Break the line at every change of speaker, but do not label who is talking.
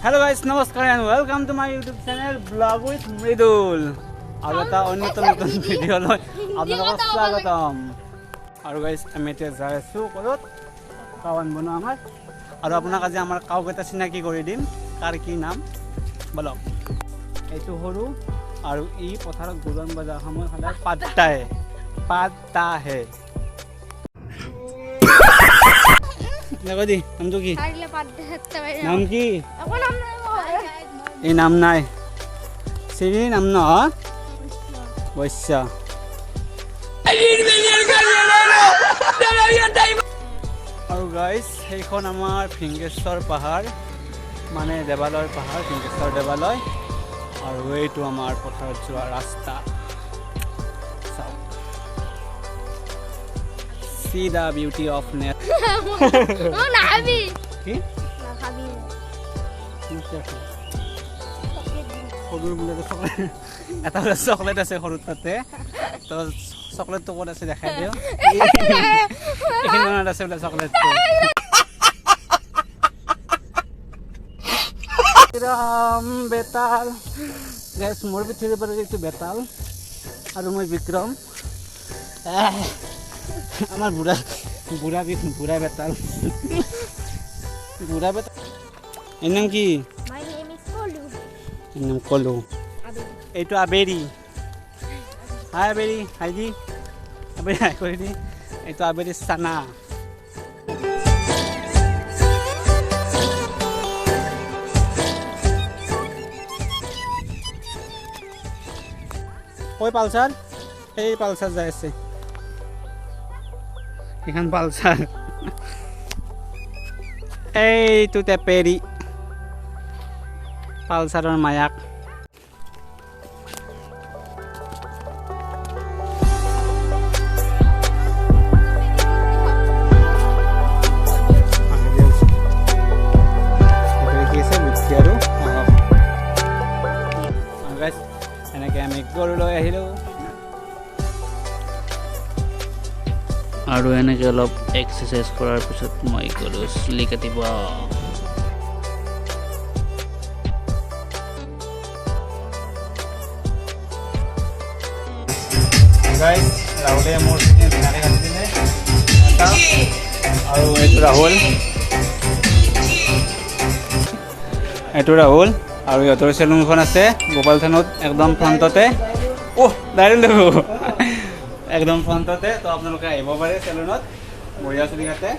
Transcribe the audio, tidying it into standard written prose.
Hello guys, namaskar and welcome to my YouTube channel Vlog with Mridul. আৰু এটা অন্যতম নতুন ভিডিঅ' লৈ আপোনালোকক স্বাগতম। আৰু গাইজ আমি এতিয়া যাই আছোঁ ক'ত কাৱান বনোৱা আমাৰ আৰু আপোনাক আজি আমাৰ কাউকেইটা চিনাকি কৰি দিম কাৰ কি নাম বলক। এইটো সৰু আৰু ই পথাৰত দুজন বজাৰ সময় সদায় পাত্তাহে দেখো দি নামটো কি নাম কি এই নাম নাই চিৰি নাম ন বৈশ্য আৰু গাইজ সেইখন আমাৰ ফিংগেশ্বৰ পাহাৰ মানে দেৱালয়ৰ পাহাৰ ফিংগেশ্বৰ দেৱালয় আৰু এইটো আমাৰ পথাৰত যোৱা ৰাস্তা চাওক see the beauty of nature কি সৰুৰ বোলে এটা চকলেট আছে সৰুৰ তাতে তো চকলেটটো ক'ত আছে দেখাই দিওঁ এইখিনিত আছে বোলে চকলেটটো বেতাল গাইছ মোৰ পিঠিৰ পৰা এইটো বেতাল আৰু মই বিক্ৰম আমার বুড়া বেতাল এর নাম কি এর নাম কলু এইটো আবেরি হাই আবেরি হাই দি আবেরি হাই করে দি এইটো আবেরি সানা ওই পালসার এই পালসার যাই আছে এখান পালসার এইটো টেপেৰি পালসাৰৰ মায়াক এনেকৈ আমি গৰু লৈ আহিলোঁ আৰু এনেকৈ অলপ এক্সাৰচাইজ কৰাৰ পিছত মই গ'লোঁ চুলি কাটিব ৰাহুলে মোৰ ধুনীয়াকৈ কাটি দিলে আৰু এইটো ৰাহুল আৰু ইহঁতৰ চেলুনখন আছে গোপাল থানত একদম ফ্ৰণ্টতে ডাইৰেক্ট দেখো একদম ফ্ৰণ্টতে তো আপোনালোকে আহিব পাৰে চেলুনত বঢ়িয়া চুলি কাটে